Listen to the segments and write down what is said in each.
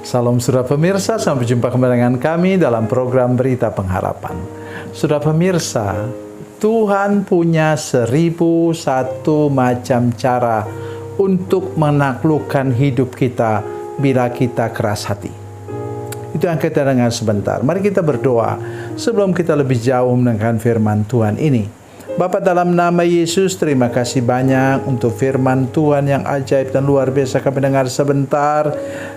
Salam saudara pemirsa, sampai jumpa kembali dengan kami dalam program Berita Pengharapan. Saudara pemirsa, Tuhan punya 1001 macam cara untuk menaklukkan hidup kita bila kita keras hati. Itu yang kita dengar sebentar. Mari kita berdoa sebelum kita lebih jauh mendengarkan firman Tuhan ini. Bapa, dalam nama Yesus, terima kasih banyak untuk firman Tuhan yang ajaib dan luar biasa kami dengar sebentar.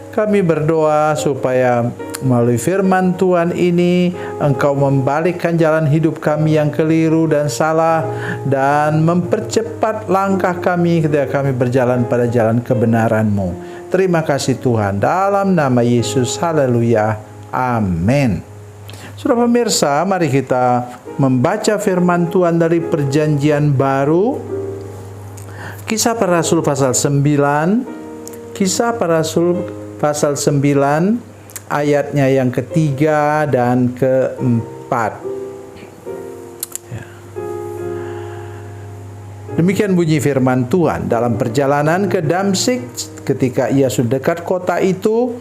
Kami berdoa supaya melalui firman Tuhan ini Engkau membalikkan jalan hidup kami yang keliru dan salah, dan mempercepat langkah kami ketika kami berjalan pada jalan kebenaran-Mu. Terima kasih Tuhan, dalam nama Yesus, haleluya, amin. Saudara pemirsa, mari kita membaca firman Tuhan dari Perjanjian Baru, Kisah Para Rasul pasal 9, Kisah Para Rasul pasal 9, ayatnya yang ketiga dan keempat. Demikian bunyi firman Tuhan. Dalam perjalanan ke Damsyik, ketika ia sudah dekat kota itu,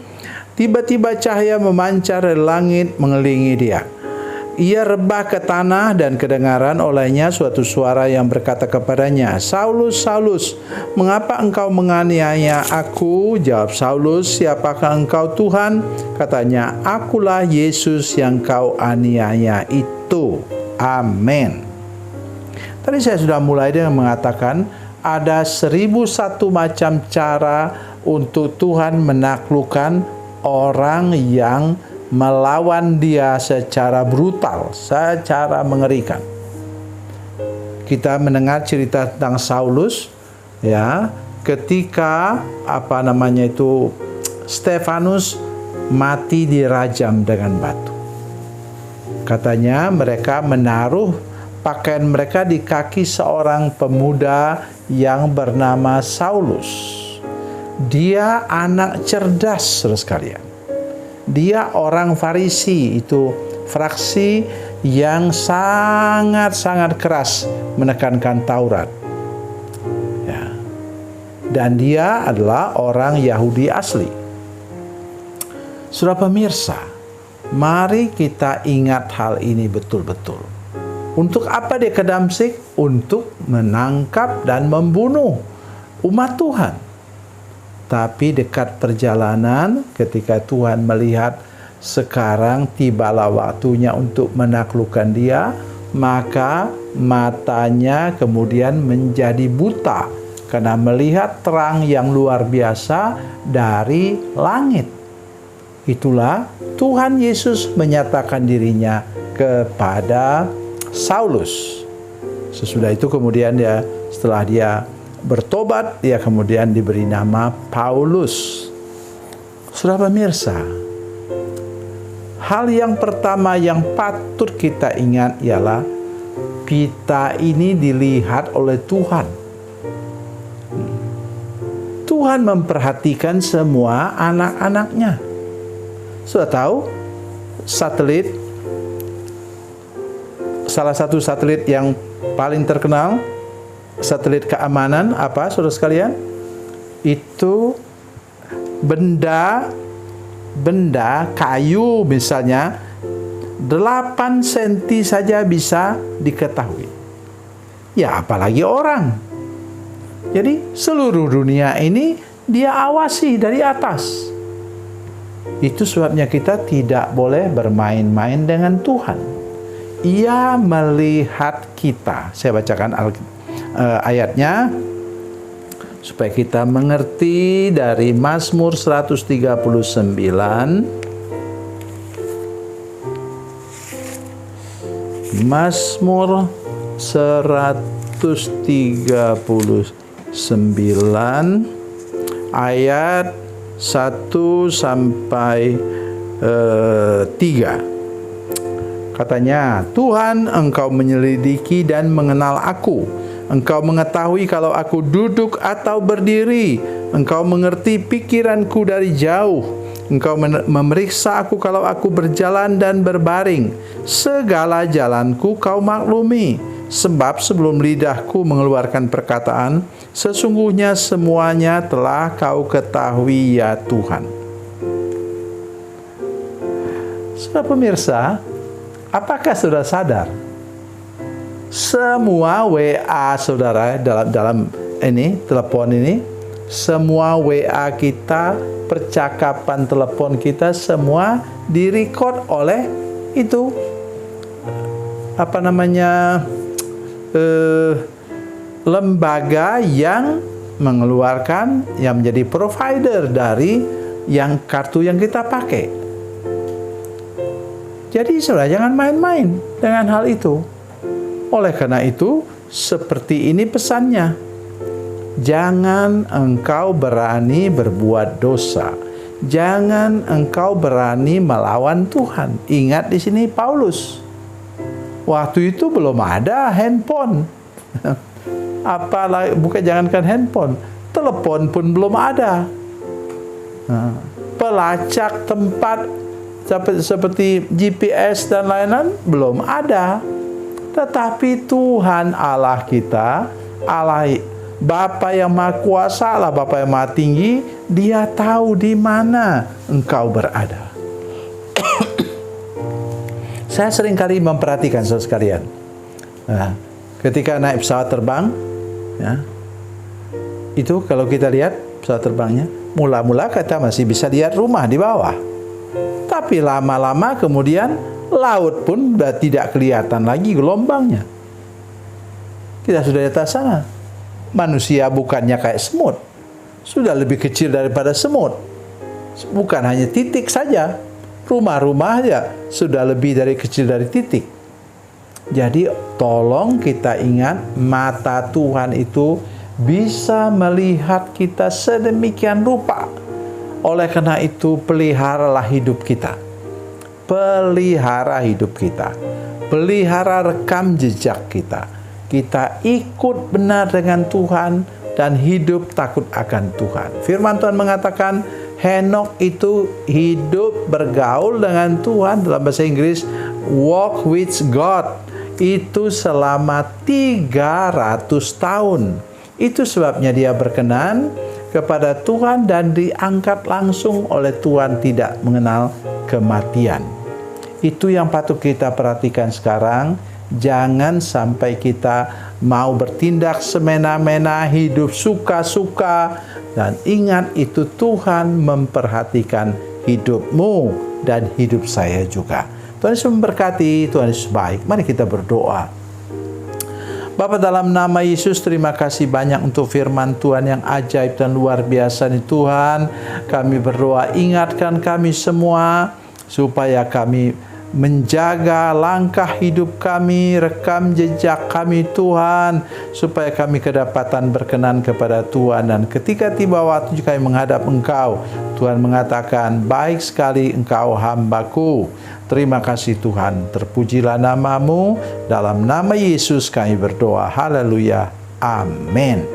tiba-tiba cahaya memancar dari langit mengelilingi dia. Ia rebah ke tanah dan kedengaran olehnya suatu suara yang berkata kepadanya, "Saulus, Saulus, mengapa engkau menganiaya aku?" Jawab Saulus, "Siapakah engkau Tuhan?" Katanya, "Akulah Yesus yang kau aniaya itu." Amin. Tadi saya sudah mulai dengan mengatakan ada 1001 macam cara untuk Tuhan menaklukkan orang yang melawan dia secara brutal, secara mengerikan. Kita mendengar cerita tentang Saulus, ya, ketika Stefanus mati dirajam dengan batu. Katanya mereka menaruh pakaian mereka di kaki seorang pemuda yang bernama Saulus. Dia anak cerdas, saudara sekalian. Dia orang Farisi, itu fraksi yang sangat-sangat keras menekankan Taurat. Ya. Dan dia adalah orang Yahudi asli. Saudara pemirsa, mari kita ingat hal ini betul-betul. Untuk apa dia ke Damsyik? Untuk menangkap dan membunuh umat Tuhan. Tapi dekat perjalanan, ketika Tuhan melihat sekarang tibalah waktunya untuk menaklukkan dia, maka matanya kemudian menjadi buta karena melihat terang yang luar biasa dari langit. Itulah Tuhan Yesus menyatakan dirinya kepada Saulus. Sesudah itu kemudian setelah dia bertobat, dia kemudian diberi nama Paulus. Saudara pemirsa, hal yang pertama yang patut kita ingat ialah kita ini dilihat oleh Tuhan. Tuhan memperhatikan semua anak-anaknya. Sudah tahu satelit, salah satu satelit yang paling terkenal, satelit keamanan apa, saudara sekalian? Itu benda kayu misalnya 8 cm saja bisa diketahui. Ya, apalagi orang. Jadi seluruh dunia ini dia awasi dari atas. Itu sebabnya kita tidak boleh bermain-main dengan Tuhan. Ia melihat kita. Saya bacakan ayatnya supaya kita mengerti dari Mazmur 139. Mazmur 139 ayat 1 sampai 3. Katanya, "Tuhan, Engkau menyelidiki dan mengenal aku. Engkau mengetahui kalau aku duduk atau berdiri. Engkau mengerti pikiranku dari jauh. Engkau memeriksa aku kalau aku berjalan dan berbaring. Segala jalanku Kau maklumi. Sebab sebelum lidahku mengeluarkan perkataan, sesungguhnya semuanya telah Kau ketahui, ya Tuhan." Saudara pemirsa, apakah saudara sadar? Semua WA saudara dalam ini telepon ini, semua WA kita, percakapan telepon kita semua direcord oleh itu lembaga yang mengeluarkan, yang menjadi provider dari yang kartu yang kita pakai. Jadi saudara jangan main-main dengan hal itu. Oleh karena itu, seperti ini pesannya. Jangan engkau berani berbuat dosa. Jangan engkau berani melawan Tuhan. Ingat di sini Paulus. Waktu itu belum ada handphone. Bukan jangankan handphone, telepon pun belum ada. Pelacak tempat seperti GPS dan lain-lain belum ada. Tetapi Tuhan Allah kita, Allah Bapa yang Maha Kuasa, Allah Bapa yang Maha Tinggi, Dia tahu di mana engkau berada. Saya seringkali memperhatikan saudara sekalian. Ketika naik pesawat terbang, ya, itu kalau kita lihat pesawat terbangnya, mula-mula kita masih bisa lihat rumah di bawah. Tapi lama-lama kemudian laut pun sudah tidak kelihatan lagi gelombangnya. Kita sudah di atas sana. Manusia bukannya kayak semut, sudah lebih kecil daripada semut. Bukan hanya titik saja, rumah-rumah aja sudah lebih dari kecil dari titik. Jadi tolong kita ingat, mata Tuhan itu bisa melihat kita sedemikian rupa. Oleh karena itu, peliharalah hidup kita. Pelihara hidup kita. Pelihara rekam jejak kita. Kita ikut benar dengan Tuhan dan hidup takut akan Tuhan. Firman Tuhan mengatakan, Henokh itu hidup bergaul dengan Tuhan, dalam bahasa Inggris, walk with God. Itu selama 300 tahun. Itu sebabnya dia berkenan kepada Tuhan dan diangkat langsung oleh Tuhan, tidak mengenal kematian. Itu yang patut kita perhatikan sekarang. Jangan sampai kita mau bertindak semena-mena, hidup suka-suka. Dan ingat, itu Tuhan memperhatikan hidupmu dan hidup saya juga. Tuhan Yesus memberkati, Tuhan Yesus baik. Mari kita berdoa. Bapa, dalam nama Yesus, terima kasih banyak untuk firman Tuhan yang ajaib dan luar biasa nih Tuhan. Kami berdoa, ingatkan kami semua supaya kami menjaga langkah hidup kami, rekam jejak kami Tuhan, supaya kami kedapatan berkenan kepada Tuhan. Dan ketika tiba waktu kami menghadap Engkau, Tuhan mengatakan, baik sekali Engkau hambaku. Terima kasih Tuhan, terpujilah namamu. Dalam nama Yesus kami berdoa, haleluya, amin.